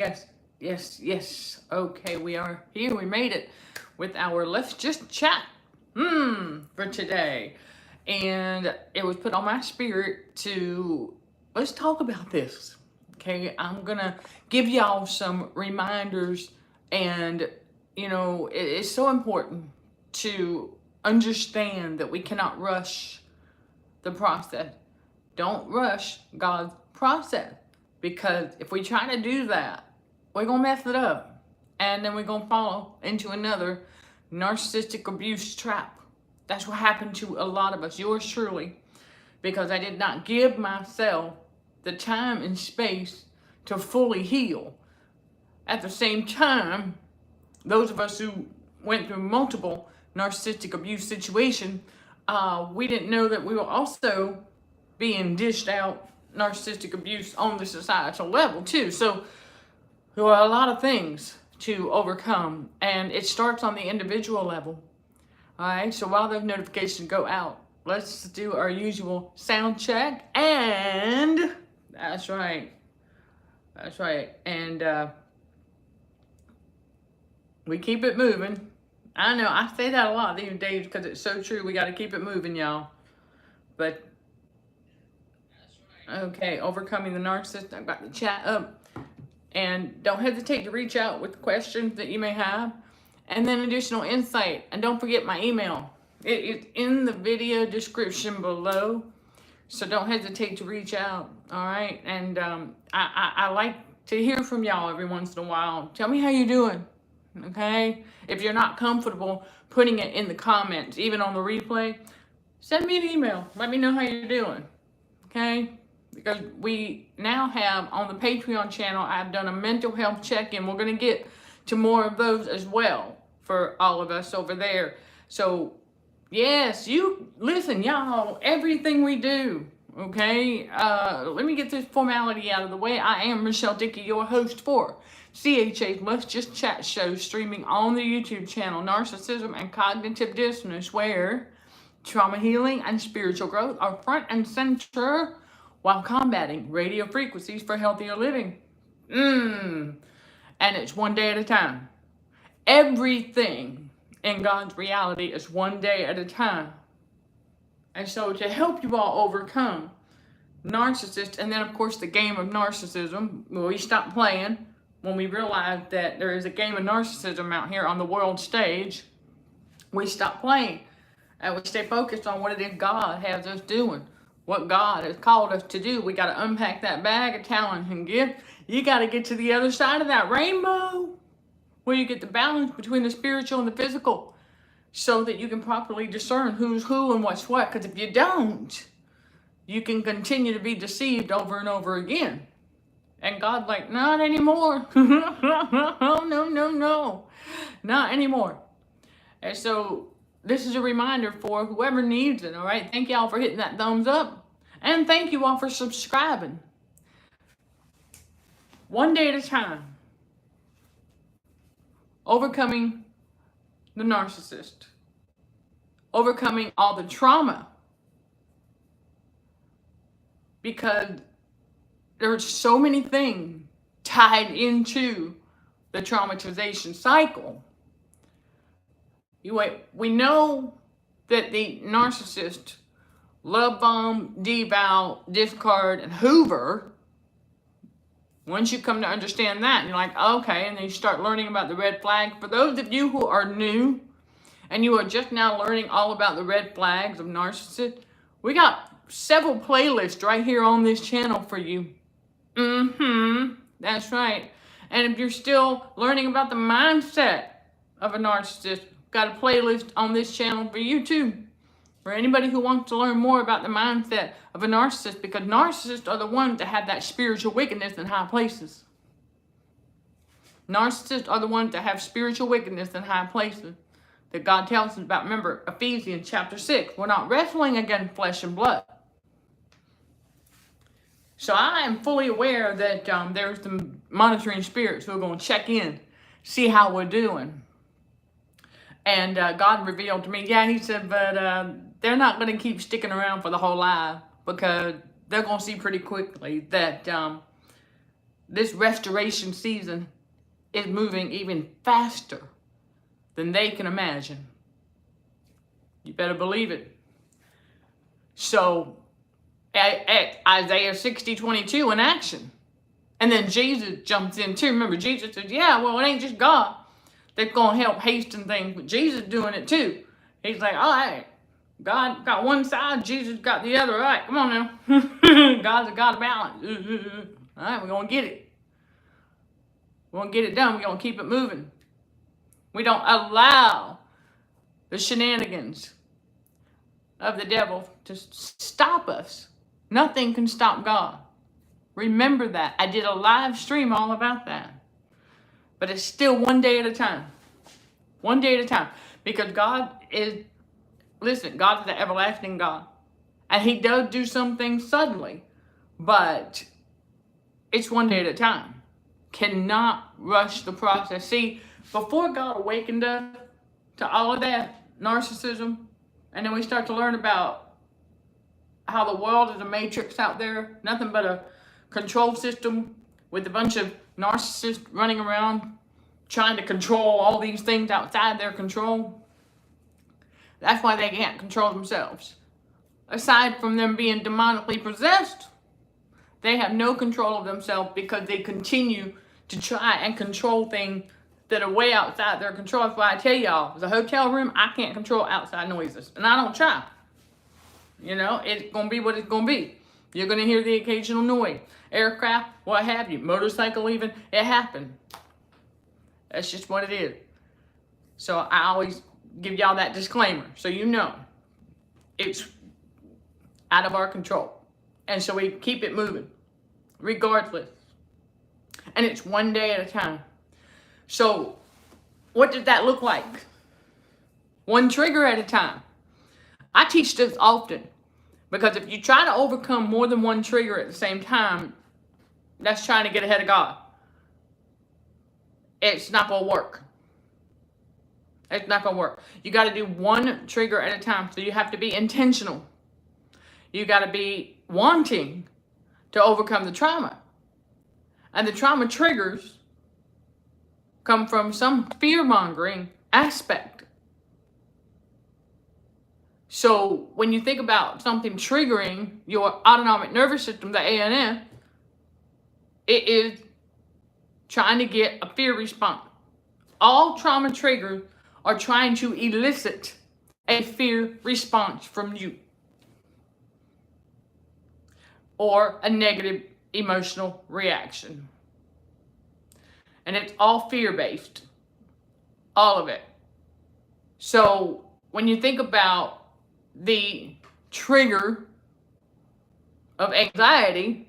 Yes, yes, yes. Okay, we are here. We made it with our Let's Just Chat for today. And it was put on my spirit to let's talk about this. Okay, I'm gonna give y'all some reminders, and it's so important to understand that we cannot rush the process. Don't rush God's process, because if we try to do that, we're going to mess it up. And then we're going to fall into another narcissistic abuse trap. That's what happened to a lot of us, yours truly, because I did not give myself the time and space to fully heal. At the same time, those of us who went through multiple narcissistic abuse situations, we didn't know that we were also being dished out narcissistic abuse on the societal level too. So there are a lot of things to overcome, and it starts on the individual level. All right, so while those notifications go out, let's do our usual sound check. And that's right, and we keep it moving. I know I say that a lot these days because it's so true. We got to keep it moving, y'all. But okay, overcoming the narcissist. I've got the chat up. And don't hesitate to reach out with questions that you may have. And then additional insight. And don't forget my email. It is in the video description below. So don't hesitate to reach out. All right. And I like to hear from y'all every once in a while. Tell me how you're doing. Okay. If you're not comfortable putting it in the comments, even on the replay, send me an email. Let me know how you're doing. Okay. Because we now have on the Patreon channel, I've done a mental health check-in. We're going to get to more of those as well for all of us over there. So, yes, you listen, y'all, everything we do, okay? Let me get this formality out of the way. I am Michelle Dickey, your host for CHA's Let's Just Chat show, streaming on the YouTube channel, Narcissism and Cognitive Dissonance, where trauma healing and spiritual growth are front and center, while combating radio frequencies for healthier living. And it's one day at a time. Everything in God's reality is one day at a time. And so to help you all overcome narcissists, and then of course the game of narcissism, we stop playing when we realize that there is a game of narcissism out here on the world stage. We stop playing and we stay focused on what it is God has us doing. What God has called us to do. We got to unpack that bag of talent and gift. You got to get to the other side of that rainbow, where you get the balance between the spiritual and the physical, so that you can properly discern who's who and what's what. Because if you don't, you can continue to be deceived over and over again. And God's like, not anymore. No, not anymore. And so this is a reminder for whoever needs it, all right? Thank y'all for hitting that thumbs up. And thank you all for subscribing. One day at a time. Overcoming the narcissist. Overcoming all the trauma. Because there's so many things tied into the traumatization cycle. We know that the narcissist love bomb, devour, discard, and hoover. Once you come to understand that, you're like, okay, and then you start learning about the red flag. For those of you who are new and you are just now learning all about the red flags of narcissists, we got several playlists right here on this channel for you. That's right. And if you're still learning about the mindset of a narcissist, got a playlist on this channel for you too. For anybody who wants to learn more about the mindset of a narcissist, because narcissists are the ones that have that spiritual wickedness in high places. Narcissists are the ones that have spiritual wickedness in high places that God tells us about. Remember, Ephesians chapter 6. We're not wrestling against flesh and blood. So I am fully aware that there's some monitoring spirits who are going to check in, see how we're doing. And God revealed to me, he said, but they're not going to keep sticking around for the whole life, because they're going to see pretty quickly that this restoration season is moving even faster than they can imagine. You better believe it. So, at Isaiah 60:22 in action. And then Jesus jumps in too. Remember, Jesus said, yeah, well, it ain't just God that's going to help hasten things, but Jesus doing it too. He's like, all right, God got one side, Jesus got the other. All right, come on now. God's a God of balance. All right, we're going to get it. We're going to get it done. We're going to keep it moving. We don't allow the shenanigans of the devil to stop us. Nothing can stop God. Remember that. I did a live stream all about that. But it's still one day at a time. One day at a time. Because God is, listen, God is the everlasting God. And he does do some things suddenly. But it's one day at a time. Cannot rush the process. See, before God awakened us to all of that narcissism, and then we start to learn about how the world is a matrix out there, nothing but a control system with a bunch of narcissists running around trying to control all these things outside their control. That's why they can't control themselves. Aside from them being demonically possessed, they have no control of themselves because they continue to try and control things that are way outside their control. That's why I tell y'all, the hotel room, I can't control outside noises. And I don't try. You know, it's going to be what it's going to be. You're going to hear the occasional noise. Aircraft, what have you. Motorcycle even, it happened. That's just what it is. So I always give y'all that disclaimer. So you know, it's out of our control. And so we keep it moving, regardless. And it's one day at a time. So what does that look like? One trigger at a time. I teach this often because if you try to overcome more than one trigger at the same time, that's trying to get ahead of God. It's not going to work. It's not going to work. You got to do one trigger at a time. So you have to be intentional. You got to be wanting to overcome the trauma. And the trauma triggers come from some fear-mongering aspect. So when you think about something triggering your autonomic nervous system, the ANS, it is trying to get a fear response. All trauma triggers are trying to elicit a fear response from you, or a negative emotional reaction. And it's all fear-based. All of it. So when you think about the trigger of anxiety,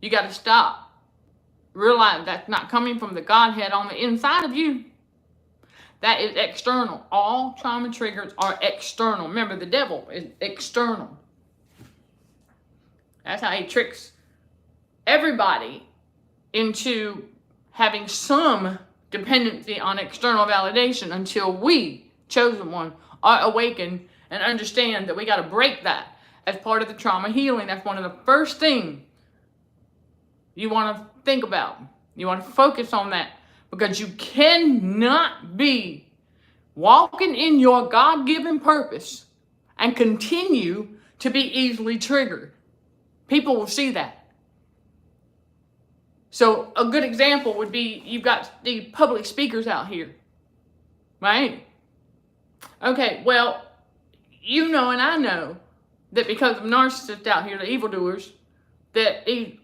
you got to stop. Realize that's not coming from the Godhead on the inside of you. That is external. All trauma triggers are external. Remember, the devil is external. That's how he tricks everybody into having some dependency on external validation until we, chosen one, are awakened and understand that we got to break that as part of the trauma healing. That's one of the first things you want to think about. You want to focus on that, because you cannot be walking in your God-given purpose and continue to be easily triggered. People will see that. So a good example would be, you've got the public speakers out here, right? Okay, well, you know and I know that because of narcissists out here, the evildoers, that these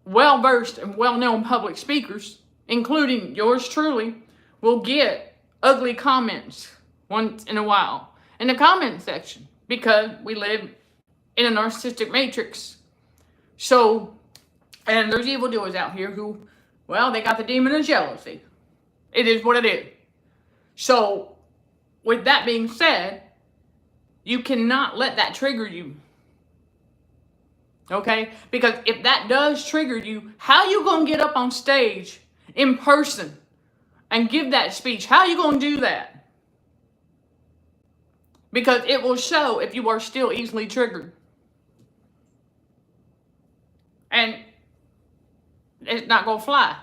well-versed and well-known public speakers, including yours truly, will get ugly comments once in a while in the comment section, because we live in a narcissistic matrix. So, and there's evildoers out here who, well, they got the demon of jealousy. It is what it is. So, with that being said, you cannot let that trigger you. Okay? Because if that does trigger you, how you going to get up on stage in person and give that speech? How are you going to do that? Because it will show if you are still easily triggered. And it's not going to fly.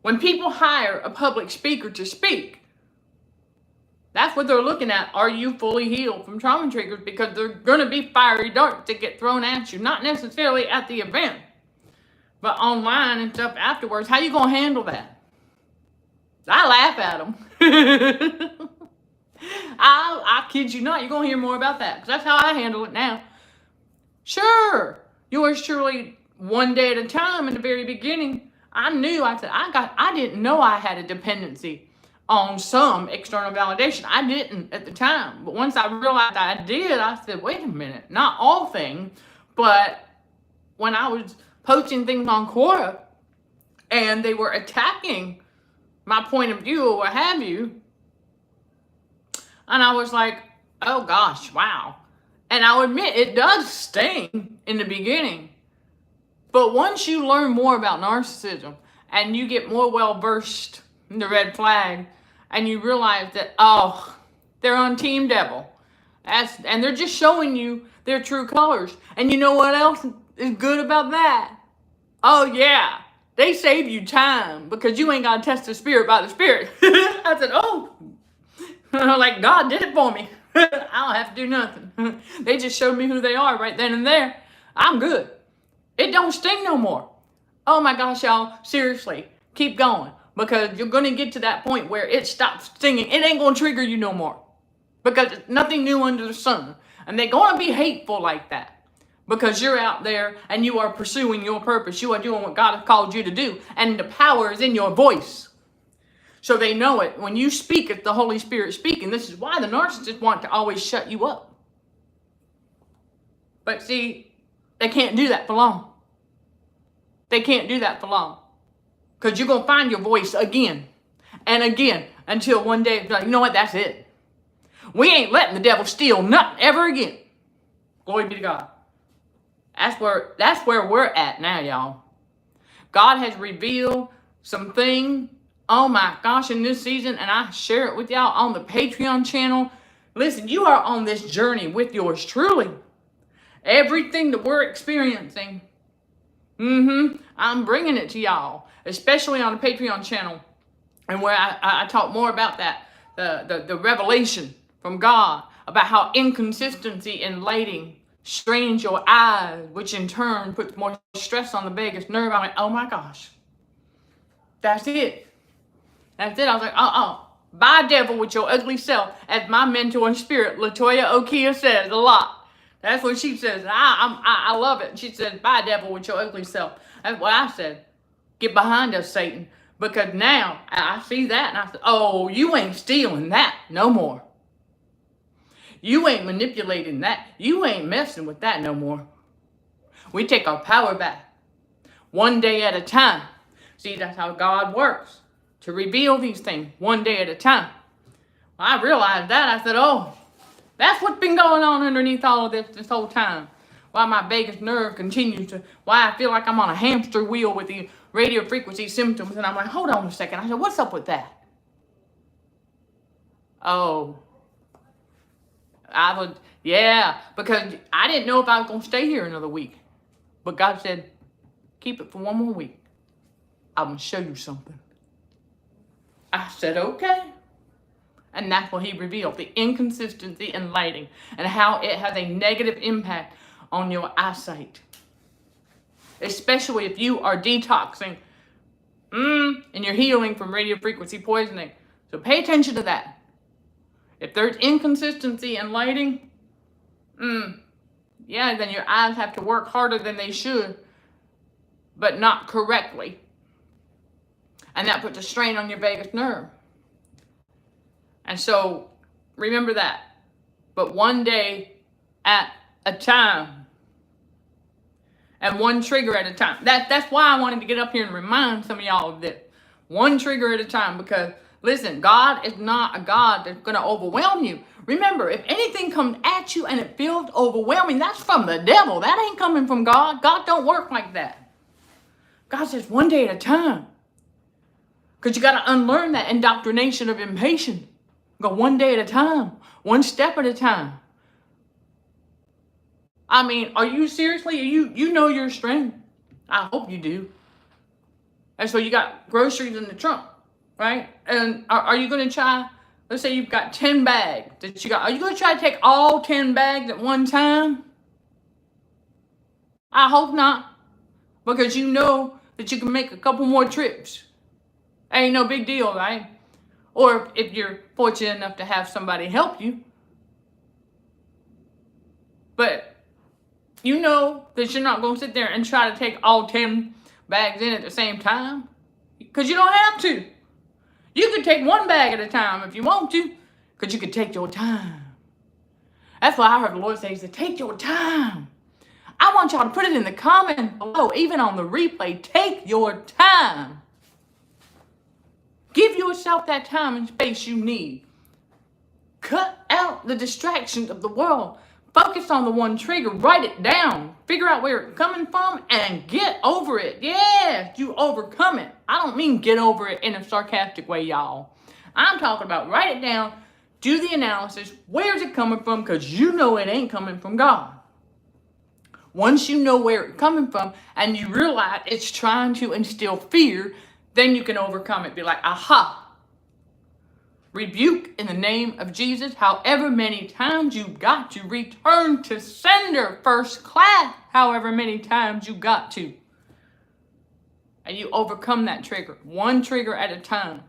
When people hire a public speaker to speak, that's what they're looking at. Are you fully healed from trauma triggers? Because they're going to be fiery darts that get thrown at you. Not necessarily at the event, but online and stuff afterwards. How you going to handle that? I laugh at them. I kid you not. You're going to hear more about that. Because that's how I handle it now. Sure. Yours truly, one day at a time in the very beginning. I didn't know I had a dependency on some external validation. I didn't at the time. But once I realized I did, I said, wait a minute. Not all things, but when I was posting things on Quora and they were attacking my point of view or what have you, and I was like, oh gosh, wow. And I'll admit, it does sting in the beginning. But once you learn more about narcissism and you get more well-versed in the red flag and you realize that, oh, they're on Team Devil. And they're just showing you their true colors. And you know what else is good about that? Oh, yeah. They save you time because you ain't got to test the spirit by the spirit. I said, oh, like God did it for me. I don't have to do nothing. They just showed me who they are right then and there. I'm good. It don't sting no more. Oh my gosh, y'all. Seriously, keep going. Because you're going to get to that point where it stops stinging. It ain't going to trigger you no more. Because it's nothing new under the sun. And they're going to be hateful like that. Because you're out there and you are pursuing your purpose. You are doing what God has called you to do. And the power is in your voice. So they know it. When you speak, it's the Holy Spirit speaking. This is why the narcissists want to always shut you up. But see, they can't do that for long. They can't do that for long. Because you're going to find your voice again and again until one day, you know what, that's it. We ain't letting the devil steal nothing ever again. Glory be to God. That's where we're at now, y'all. God has revealed some things, oh my gosh, in this season, and I share it with y'all on the Patreon channel. Listen, you are on this journey with yours truly. Everything that we're experiencing, I'm bringing it to y'all, especially on the Patreon channel, and where I talk more about that, the revelation from God about how inconsistency in lighting strains your eyes, which in turn puts more stress on the vagus nerve. I'm like, oh my gosh, that's it. That's it. I was like, bye devil with your ugly self, as my mentor in spirit, Latoya Okia, says a lot. That's what she says. I love it. She says, bye devil with your ugly self. That's what I said. Get behind us, Satan. Because now I see that and I said, oh, you ain't stealing that no more. You ain't manipulating that. You ain't messing with that no more. We take our power back. One day at a time. See, that's how God works. To reveal these things one day at a time. When I realized that, I said, oh, that's what's been going on underneath all of this whole time. Why my vagus nerve continues to, why I feel like I'm on a hamster wheel with the radio frequency symptoms. And I'm like, hold on a second. I said, what's up with that? Oh, because I didn't know if I was going to stay here another week. But God said, keep it for one more week. I'm going to show you something. I said, okay. And that's what he revealed, the inconsistency in lighting and how it has a negative impact on your eyesight. Especially if you are detoxing and you're healing from radio frequency poisoning. So pay attention to that. If there's inconsistency in lighting, then your eyes have to work harder than they should, but not correctly. And that puts a strain on your vagus nerve. And so, remember that. But one day at a time. And one trigger at a time. That's why I wanted to get up here and remind some of y'all of this. One trigger at a time. Because, listen, God is not a God that's going to overwhelm you. Remember, if anything comes at you and it feels overwhelming, that's from the devil. That ain't coming from God. God don't work like that. God says one day at a time. Because you got to unlearn that indoctrination of impatience. Go one day at a time. One step at a time. I mean, are you seriously? You know your strength. I hope you do. And so you got groceries in the trunk, right? And are you going to try, let's say you've got 10 bags that you got. Are you going to try to take all 10 bags at one time? I hope not. Because you know that you can make a couple more trips. Ain't no big deal, right? Or if you're fortunate enough to have somebody help you. But you know that you're not going to sit there and try to take all 10 bags in at the same time. Because you don't have to. You could take one bag at a time if you want to. Because you could take your time. That's why I heard the Lord say, he said, take your time. I want y'all to put it in the comment below, even on the replay. Take your time. Give yourself that time and space you need. Cut out the distractions of the world. Focus on the one trigger. Write it down. Figure out where it's coming from and get over it. Yeah, you overcome it. I don't mean get over it in a sarcastic way, y'all. I'm talking about write it down, do the analysis. Where's it coming from? Because you know it ain't coming from God. Once you know where it's coming from and you realize it's trying to instill fear, then you can overcome it. Be like, aha. Rebuke in the name of Jesus. However many times you got to. Return to sender first class. However many times you got to. And you overcome that trigger. One trigger at a time.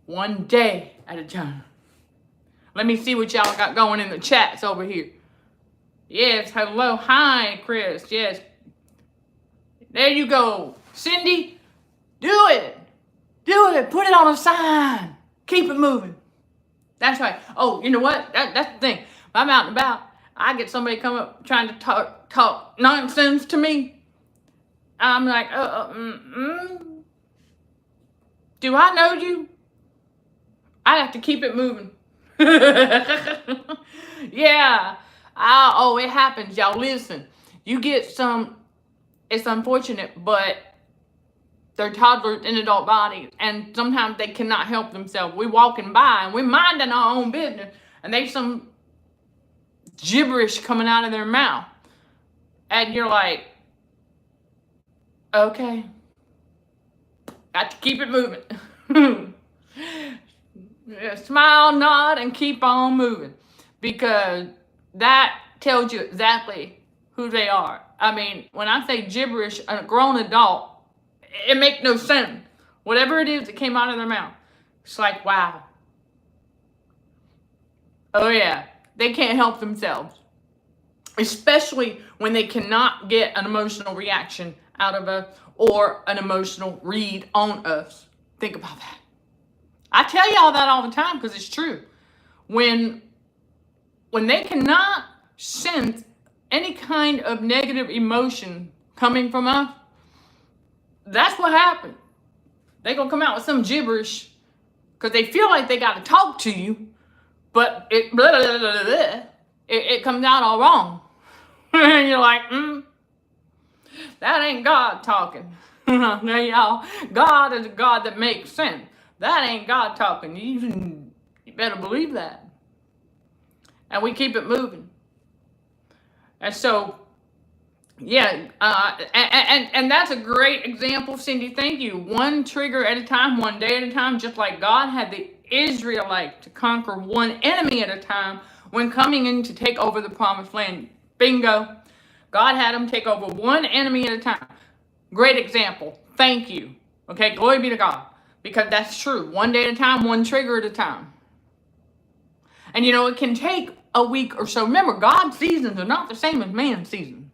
One day at a time. Let me see what y'all got going in the chats over here. Yes, hello. Hi, Chris. Yes. There you go. Cindy, do it. Do it. Put it on a sign. Keep it moving. That's right. Oh, you know what? That's the thing. If I'm out and about, I get somebody come up trying to talk nonsense to me. I'm like, do I know you? I have to keep it moving. Yeah. Oh, it happens, y'all. Listen, you get some, it's unfortunate, but they're toddlers in adult bodies, and sometimes they cannot help themselves. We're walking by, and we're minding our own business, and there's some gibberish coming out of their mouth. And you're like, okay, got to keep it moving. Yeah, smile, nod, and keep on moving. Because that tells you exactly who they are. I mean, when I say gibberish, a grown adult, it makes no sense. Whatever it is that came out of their mouth, it's like, wow. Oh yeah, they can't help themselves. Especially when they cannot get an emotional reaction out of us or an emotional read on us. Think about that. I tell y'all that all the time because it's true. When they cannot sense any kind of negative emotion coming from us, that's what happens. They're going to come out with some gibberish because they feel like they got to talk to you, but it comes out all wrong. And you're like, that ain't God talking. Now, y'all, God is a God that makes sense. That ain't God talking. You better believe that. And we keep it moving. And so, yeah, and that's a great example, Cindy. Thank you. One trigger at a time, one day at a time, just like God had the Israelites to conquer one enemy at a time when coming in to take over the promised land. Bingo. God had them take over one enemy at a time. Great example. Thank you. Okay, glory be to God. Because that's true. One day at a time, one trigger at a time. And you know, it can take a week or so. Remember, God's seasons are not the same as man's seasons.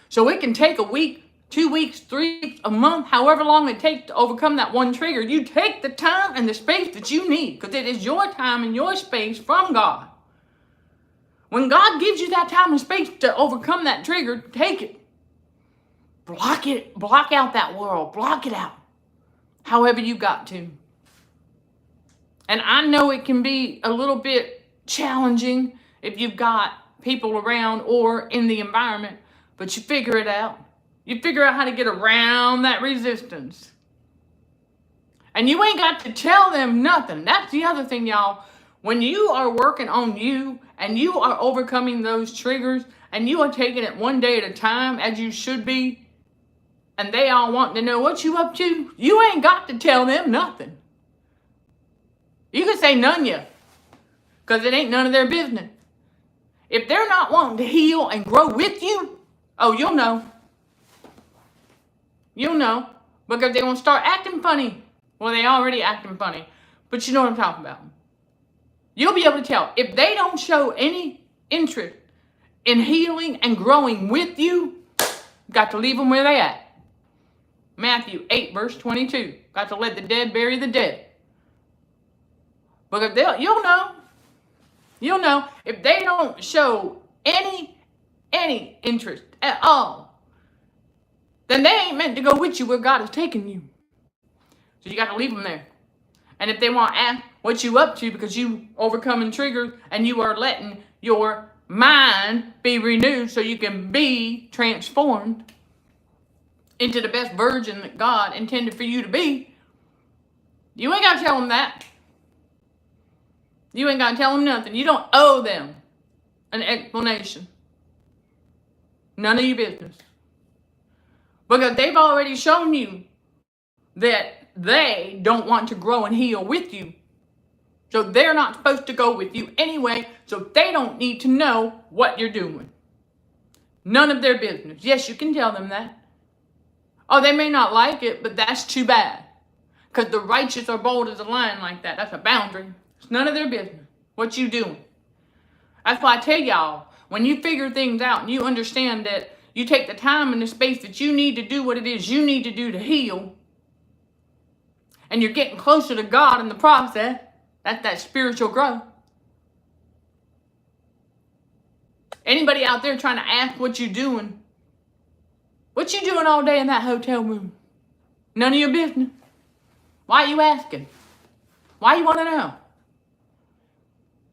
So it can take a week, 2 weeks, 3 weeks, a month, however long it takes to overcome that one trigger. You take the time and the space that you need, because it is your time and your space from God. When God gives you that time and space to overcome that trigger, take it. Block it. Block out that world. Block it out. However you got to. And I know it can be a little bit challenging if you've got people around or in the environment, but you figure it out. You figure out how to get around that resistance. And you ain't got to tell them nothing. That's the other thing, y'all. When you are working on you and you are overcoming those triggers and you are taking it one day at a time as you should be, and they all want to know what you up to, you ain't got to tell them nothing. You can say none ya, because it ain't none of their business. If they're not wanting to heal and grow with you, oh, you'll know. You'll know, because they're going to start acting funny. Well, they already acting funny, but you know what I'm talking about. You'll be able to tell. If they don't show any interest in healing and growing with you, got to leave them where they at. Matthew 8, verse 22. Got to let the dead bury the dead. Because you'll know. You'll know. If they don't show any interest at all, then they ain't meant to go with you where God is taking you. So you got to leave them there. And if they want to ask what you up to because you overcoming triggers and you are letting your mind be renewed so you can be transformed into the best version that God intended for you to be, you ain't got to tell them that. You ain't got to tell them nothing. You don't owe them an explanation. None of your business. Because they've already shown you that they don't want to grow and heal with you. So they're not supposed to go with you anyway, so they don't need to know what you're doing. None of their business. Yes, you can tell them that. Oh, they may not like it, but that's too bad. Because the righteous are bold as a lion like that. That's a boundary. It's none of their business. What you doing? That's why I tell y'all, when you figure things out and you understand that you take the time and the space that you need to do what it is you need to do to heal, and you're getting closer to God in the process, that's that spiritual growth. Anybody out there trying to ask what you doing? What you doing all day in that hotel room? None of your business. Why are you asking? Why you want to know?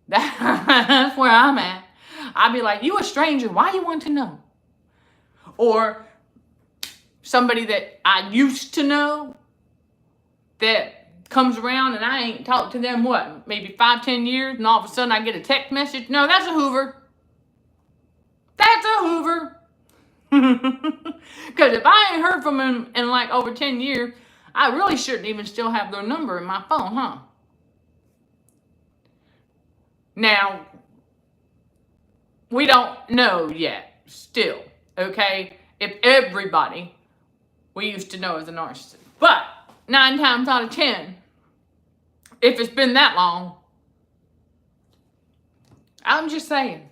That's where I'm at. I'd be like, you a stranger. Why you want to know? Or somebody that I used to know that comes around and I ain't talked to them, what, maybe 5-10 years, and all of a sudden I get a text message. No, that's a Hoover. That's a Hoover. Because if I ain't heard from them in like over 10 years, I really shouldn't even still have their number in my phone, huh? Now, we don't know yet, still, okay, if everybody we used to know is a narcissist. But 9 times out of 10, if it's been that long, I'm just saying.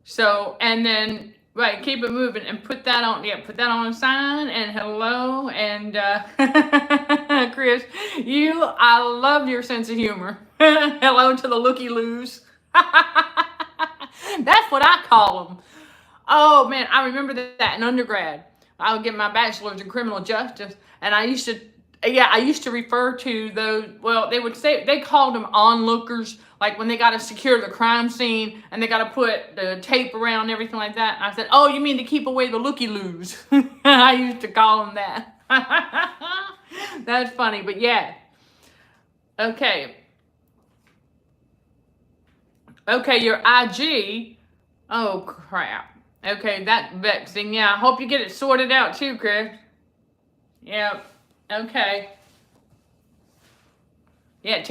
So, and then, right, keep it moving and put that on, put that on a sign, and hello, and Chris, I love your sense of humor. Hello to the looky-loos. That's what I call them. Oh, man, I remember that in undergrad. I would get my bachelor's in criminal justice, and I used to refer to those, well, they called them onlookers, like when they got to secure the crime scene, and they got to put the tape around and everything like that. And I said, oh, you mean to keep away the looky-loos? I used to call them that. That's funny, but yeah. Okay. Okay, your IG. Oh, crap. Okay, that's vexing. Yeah, I hope you get it sorted out too, Chris. Yep. Okay. Yeah,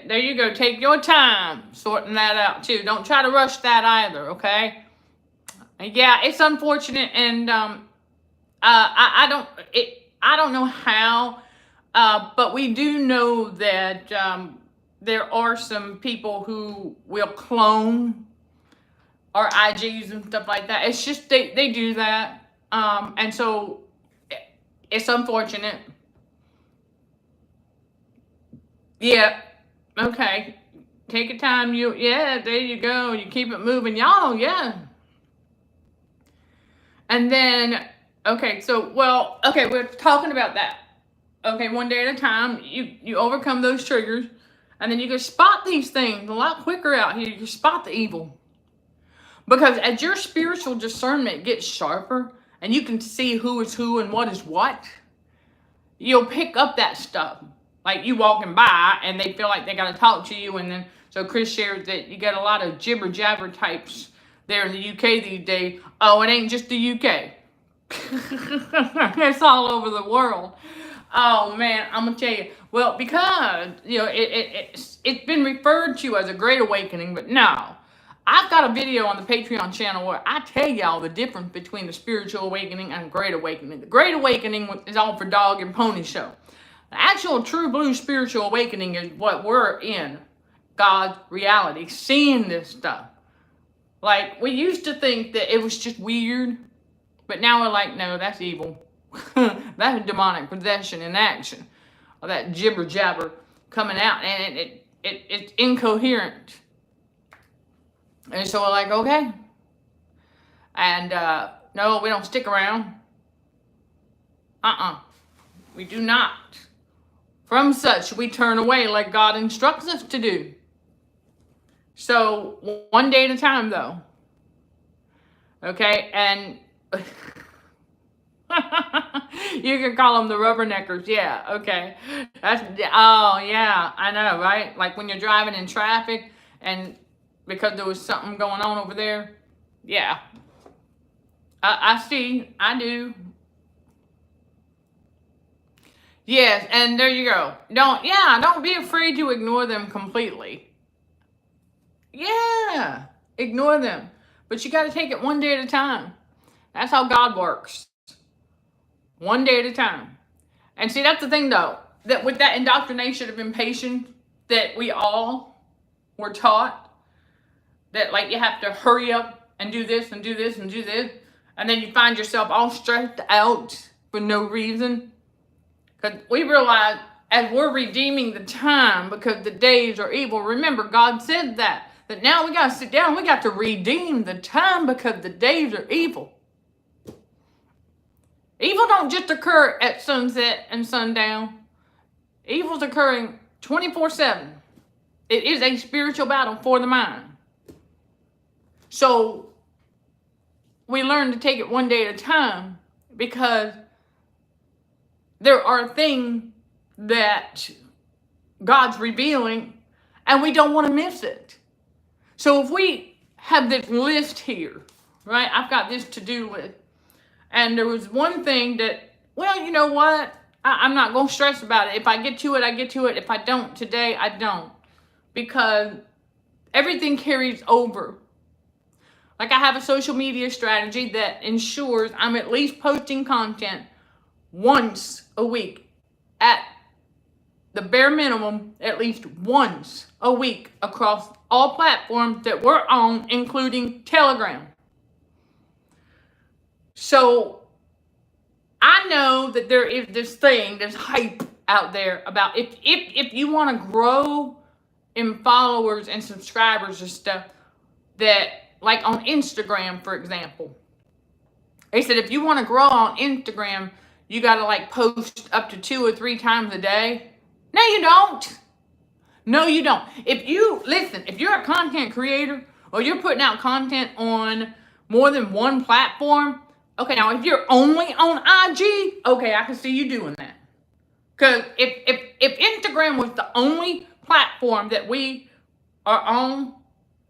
there you go. Take your time sorting that out too. Don't try to rush that either, okay? Yeah, it's unfortunate, and I don't know how, but we do know that there are some people who will clone our IGs and stuff like that. It's just they do that, and so it's unfortunate. Yeah. Okay. Take your time. Yeah, there you go. You keep it moving. Y'all, yeah. And then, okay, we're talking about that. Okay, one day at a time, you overcome those triggers, and then you can spot these things a lot quicker out here. You can spot the evil. Because as your spiritual discernment gets sharper, and you can see who is who and what is what, you'll pick up that stuff. Like you walking by and they feel like they got to talk to you. And then, so Chris shared that you got a lot of jibber jabber types there in the UK these days. Oh, it ain't just the UK. It's all over the world. Oh man, I'm gonna tell you. Well, because it's been referred to as a great awakening, but no. I've got a video on the Patreon channel where I tell y'all the difference between the spiritual awakening and great awakening. The great awakening is all for dog and pony show. The actual true blue spiritual awakening is what we're in, God's reality, seeing this stuff. Like, we used to think that it was just weird, but now we're like, no, that's evil. That's demonic possession in action. Or that jibber jabber coming out, and it's incoherent. And so we're like, okay. And no, we don't stick around. We do not. From such we turn away like God instructs us to do. So one day at a time, though. Okay, and you can call them the rubberneckers. Yeah, okay. Oh yeah, I know, right? Like when you're driving in traffic and because there was something going on over there. Yeah. I see. I do. Yes, and there you go. Don't be afraid to ignore them completely. Yeah, ignore them. But you got to take it one day at a time. That's how God works. One day at a time. And see, that's the thing, though, that with that indoctrination of impatience that we all were taught, that like you have to hurry up and do this and do this and do this, and then you find yourself all stressed out for no reason. Because we realize as we're redeeming the time because the days are evil. Remember, God said that now we got to sit down. We got to redeem the time because the days are evil. Evil don't just occur at sunset and sundown. Evil's occurring 24/7. It is a spiritual battle for the mind. So we learn to take it one day at a time because there are things that God's revealing and we don't want to miss it. So if we have this list here, right? I've got this to-do list. And there was one thing that, well, you know what? I'm not going to stress about it. If I get to it, I get to it. If I don't today, I don't. Because everything carries over. Like I have a social media strategy that ensures I'm at least posting content once a week. At the bare minimum, at least once a week across all platforms that we're on, including Telegram. So I know that there is this thing, this hype out there about if you want to grow in followers and subscribers and stuff, that like on Instagram, for example, they said if you want to grow on Instagram, you got to like post up to 2 or 3 times a day. No, you don't. No, you don't. If you're a content creator or you're putting out content on more than one platform, okay, now if you're only on IG, okay, I can see you doing that. Because if Instagram was the only platform that we are on,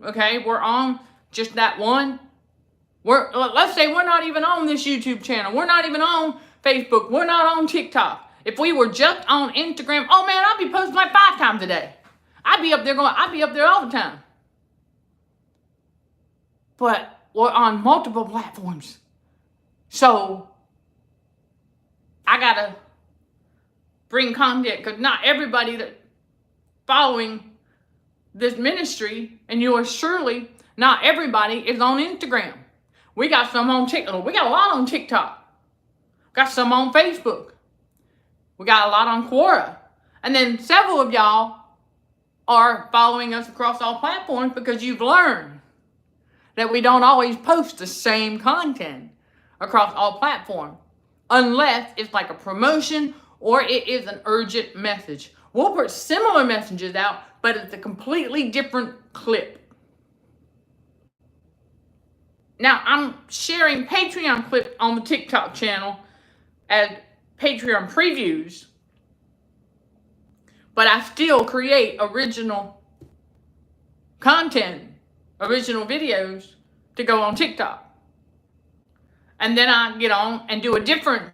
okay, we're on just that one. Let's say we're not even on this YouTube channel. We're not even on Facebook. We're not on TikTok. If we were just on Instagram, oh man, I'd be posting like 5 times a day. I'd be up there all the time. But we're on multiple platforms. So I gotta bring content because not everybody that's following this ministry, and yours surely, not everybody is on Instagram. We got some on TikTok. We got a lot on TikTok. Got some on Facebook. We got a lot on Quora. And then several of y'all are following us across all platforms because you've learned that we don't always post the same content across all platforms unless it's like a promotion or it is an urgent message. We'll put similar messages out, but it's a completely different clip. Now, I'm sharing Patreon clips on the TikTok channel as Patreon previews, but I still create original content, original videos to go on TikTok. And then I get on and do a different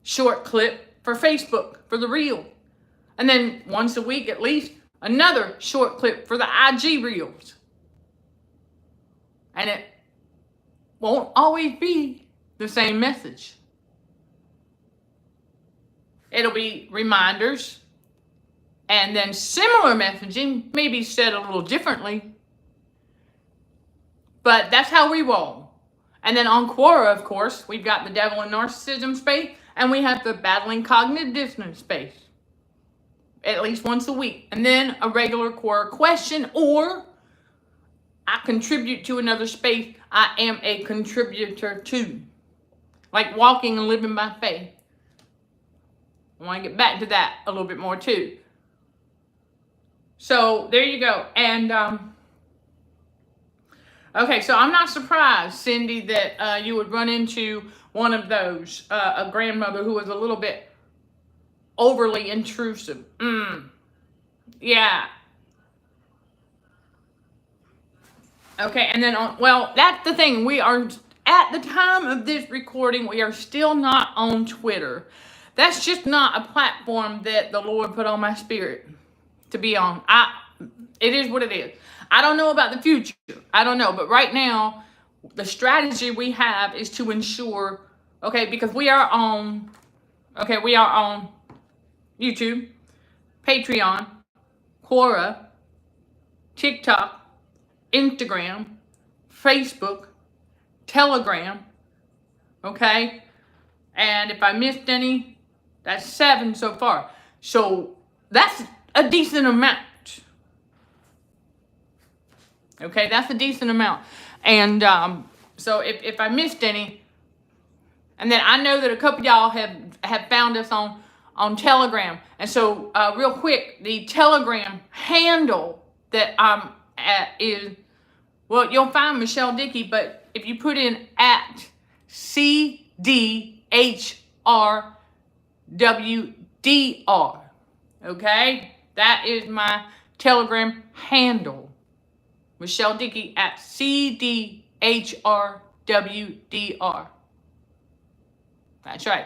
short clip for Facebook, for the reel. And then once a week at least, another short clip for the IG reels. And it won't always be the same message. It'll be reminders, and then similar messaging, maybe said a little differently. But that's how we roll. And then on Quora, of course, we've got the devil and narcissism space, and we have the battling cognitive dissonance space. At least once a week. And then a regular Quora question, or I contribute to another space I am a contributor to. Like walking and living by faith. I want to get back to that a little bit more too. So there you go. And okay, so I'm not surprised, Cindy, that you would run into one of those, a grandmother who was a little bit overly intrusive. Yeah. Okay, and then well, that's the thing. We are, at the time of this recording, we are still not on Twitter. That's just not a platform that the Lord put on my spirit to be on. It is what it is. I don't know about the future. I don't know. But right now, the strategy we have is to ensure, okay, because we are on YouTube, Patreon, Quora, TikTok, Instagram, Facebook, Telegram, okay? And if I missed any, that's 7 so far. So that's a decent amount. Okay, that's a decent amount. And so if I missed any, and then I know that a couple of y'all have found us on Telegram. And so real quick, the Telegram handle that I'm at is, well, you'll find Michelle Dickey, but if you put in at CDHRWDR, okay? That is my Telegram handle. Michelle Dickey at CDHRWDR. That's right.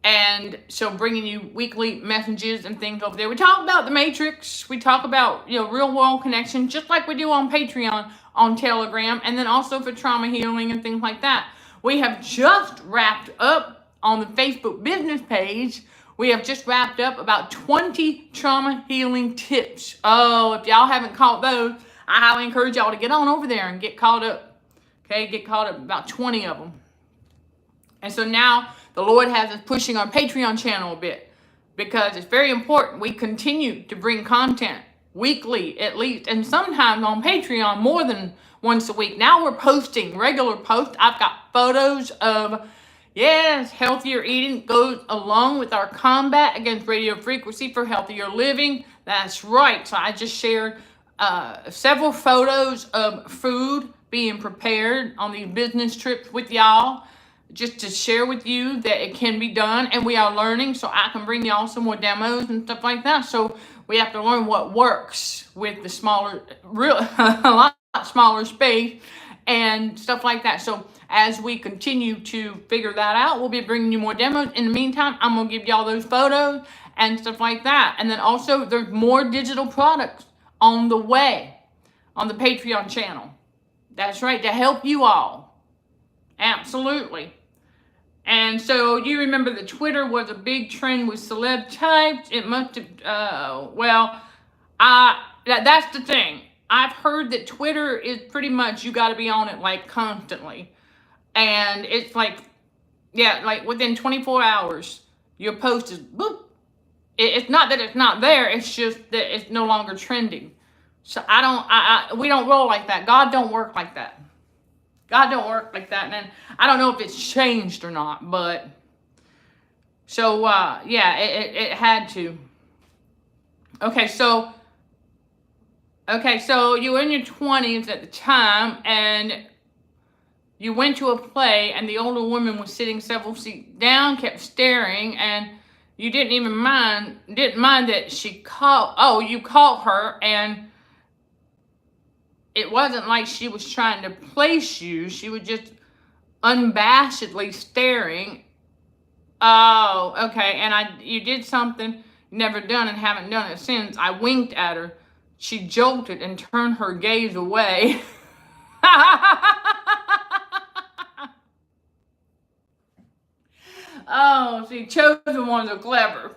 And so bringing you weekly messages and things over there. We talk about the Matrix. We talk about, real world connection, just like we do on Patreon, on Telegram, and then also for trauma healing and things like that. We have just wrapped up on the Facebook business page. We have just wrapped up about 20 trauma healing tips. Oh, if y'all haven't caught those, I highly encourage y'all to get on over there and get caught up. Okay, get caught up, about 20 of them. And so now the Lord has us pushing our Patreon channel a bit, because it's very important we continue to bring content weekly at least, and sometimes on Patreon more than once a week. Now we're posting regular posts. I've got photos of, yes, healthier eating goes along with our combat against radio frequency for healthier living. That's right. So I just shared several photos of food being prepared on these business trips with y'all, just to share with you that it can be done, and we are learning, so I can bring y'all some more demos and stuff like that. So we have to learn what works with the smaller, a lot smaller space and stuff like that. So as we continue to figure that out, we'll be bringing you more demos. In the meantime, I'm gonna give y'all those photos and stuff like that. And then also there's more digital products on the way on the Patreon channel. That's right, to help you all. Absolutely. And so you remember that Twitter was a big trend with celeb types. It must have, that's the thing. I've heard that Twitter is pretty much, you got to be on it like constantly. And it's like, yeah, like within 24 hours, your post is, boop. It's not that it's not there. It's just that it's no longer trending. So we don't roll like that. God don't work like that. God don't work like that. And I don't know if it's changed or not, but so, yeah, it had to. Okay, so you were in your 20s at the time, and you went to a play, and the older woman was sitting several seats down, kept staring, and you didn't mind that she you caught her, and it wasn't like she was trying to place you. She was just unabashedly staring. Oh, okay. And you did something you never done and haven't done it since. I winked at her. She jolted and turned her gaze away. Oh, see, chosen ones are clever.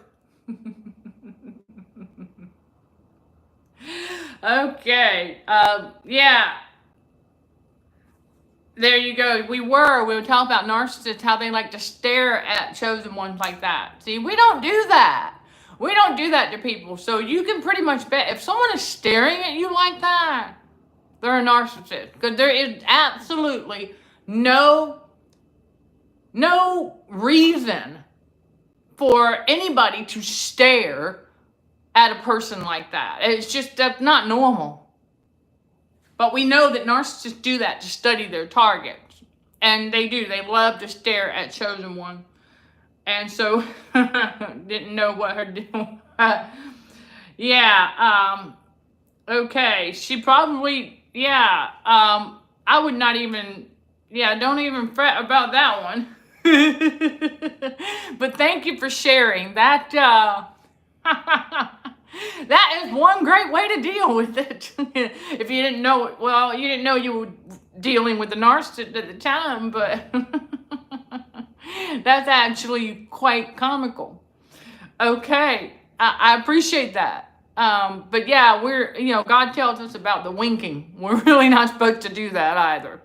Okay. Yeah. There you go. We were talking about narcissists, how they like to stare at chosen ones like that. See, we don't do that. We don't do that to people. So you can pretty much bet if someone is staring at you like that, they're a narcissist. Because there is absolutely no reason for anybody to stare at a person like that. It's just, that's not normal. But we know that narcissists do that to study their targets. And they do. They love to stare at chosen one. And so, didn't know what her deal. Yeah. Okay. She probably, yeah. I would not even, yeah, don't even fret about that one. But thank you for sharing. That, that is one great way to deal with it. If you didn't know, well, you didn't know you were dealing with the narcissist at the time, but that's actually quite comical. Okay, I appreciate that. But yeah, God tells us about the winking. We're really not supposed to do that either.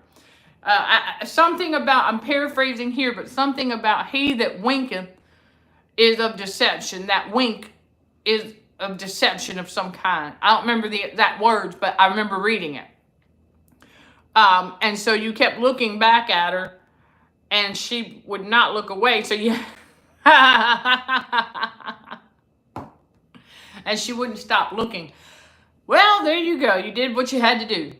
Something about, I'm paraphrasing here, but something about he that winketh is of deception. That wink is of deception of some kind. I don't remember the exact words, but I remember reading it. And so you kept looking back at her, and she would not look away. So you, and she wouldn't stop looking. Well, there you go. You did what you had to do.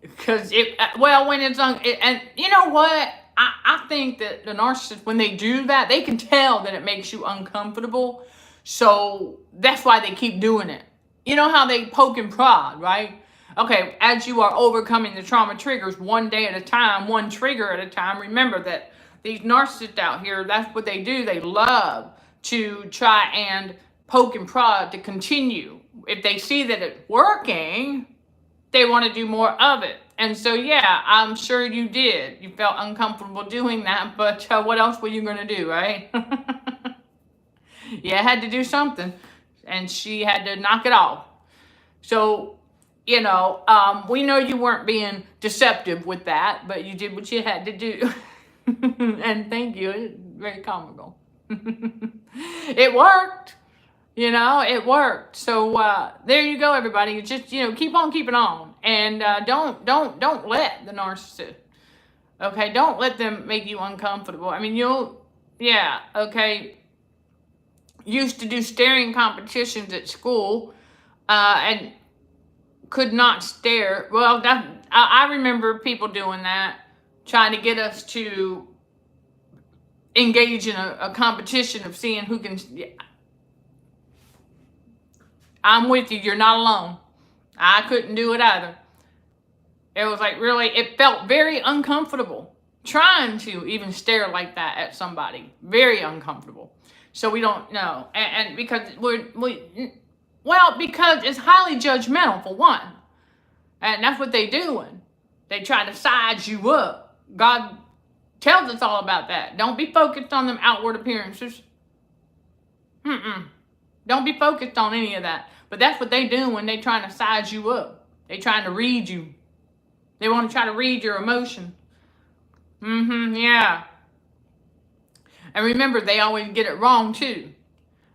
Because when it's and you know what? I think that the narcissist, when they do that, they can tell that it makes you uncomfortable. So that's why they keep doing it. You know how they poke and prod, right? Okay, as you are overcoming the trauma triggers one day at a time, one trigger at a time, remember that these narcissists out here, that's what they do. They love to try and poke and prod to continue. If they see that it's working, they want to do more of it. And so, yeah, I'm sure you did. You felt uncomfortable doing that, but what else were you going to do, right? You had to do something, and she had to knock it off. So, we know you weren't being deceptive with that, but you did what you had to do. And thank you. It's very comical. It worked. It worked. So there you go, everybody. You just, keep on keeping on. And don't let the narcissist, okay? Don't let them make you uncomfortable. I mean, used to do staring competitions at school and could not stare. Well, I remember people doing that, trying to get us to engage in a competition of seeing who can. I'm with you. You're not alone. I couldn't do it either. It was like really, it felt very uncomfortable trying to even stare like that at somebody. Very uncomfortable. So we don't know. And because because it's highly judgmental for one. And that's what they're doing. They try to size you up. God tells us all about that. Don't be focused on them outward appearances. Don't be focused on any of that. But that's what they do when they're trying to size you up. They're trying to read you. They want to try to read your emotion. Yeah. And remember, they always get it wrong too.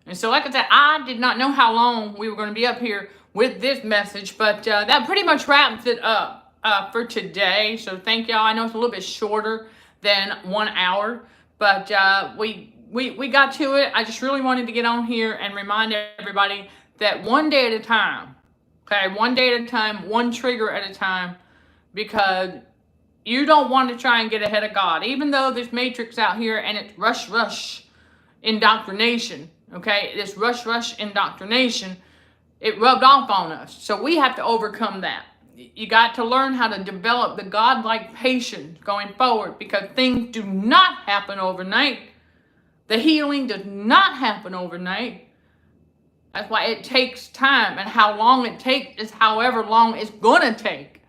And so like I said, I did not know how long we were going to be up here with this message, but that pretty much wraps it up for today. So thank y'all. I know it's a little bit shorter than 1 hour, but we got to it. I just really wanted to get on here and remind everybody that one day at a time, okay? One day at a time, one trigger at a time, because you don't want to try and get ahead of God. Even though there's matrix out here and it's rush indoctrination, okay? This rush indoctrination, it rubbed off on us. So we have to overcome that. you got to learn how to develop the godlike patience going forward, because things do not happen overnight. The healing does not happen overnight. That's why it takes time, and how long it takes is however long it's going to take.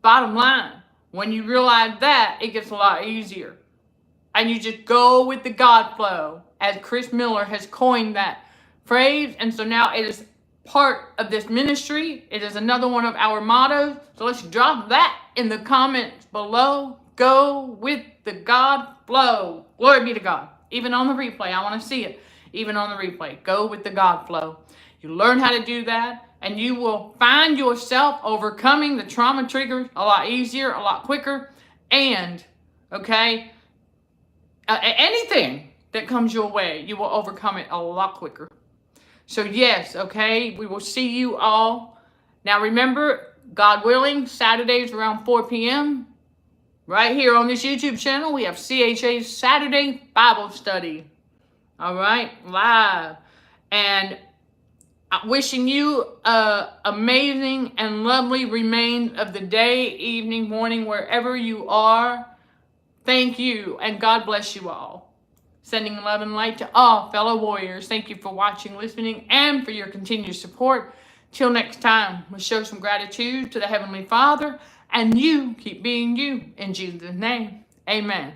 Bottom line, when you realize that, it gets a lot easier. And you just go with the God flow, as Chris Miller has coined that phrase. And so now it is part of this ministry. It is another one of our mottos. So let's drop that in the comments below. Go with the God flow. Glory be to God. Even on the replay, I want to see it. Even on the replay, go with the God flow. You learn how to do that, and you will find yourself overcoming the trauma triggers a lot easier, a lot quicker, and, okay, anything that comes your way, you will overcome it a lot quicker. So yes, okay, we will see you all. Now remember, God willing, Saturdays around 4 p.m., right here on this YouTube channel, we have CHA's Saturday Bible Study. All right, live. And wishing you amazing and lovely remains of the day, evening, morning, wherever you are. Thank you, and God bless you all. Sending love and light to all fellow warriors. Thank you for watching, listening, and for your continued support. Till next time, we'll show some gratitude to the Heavenly Father, and you keep being you. In Jesus' name, amen.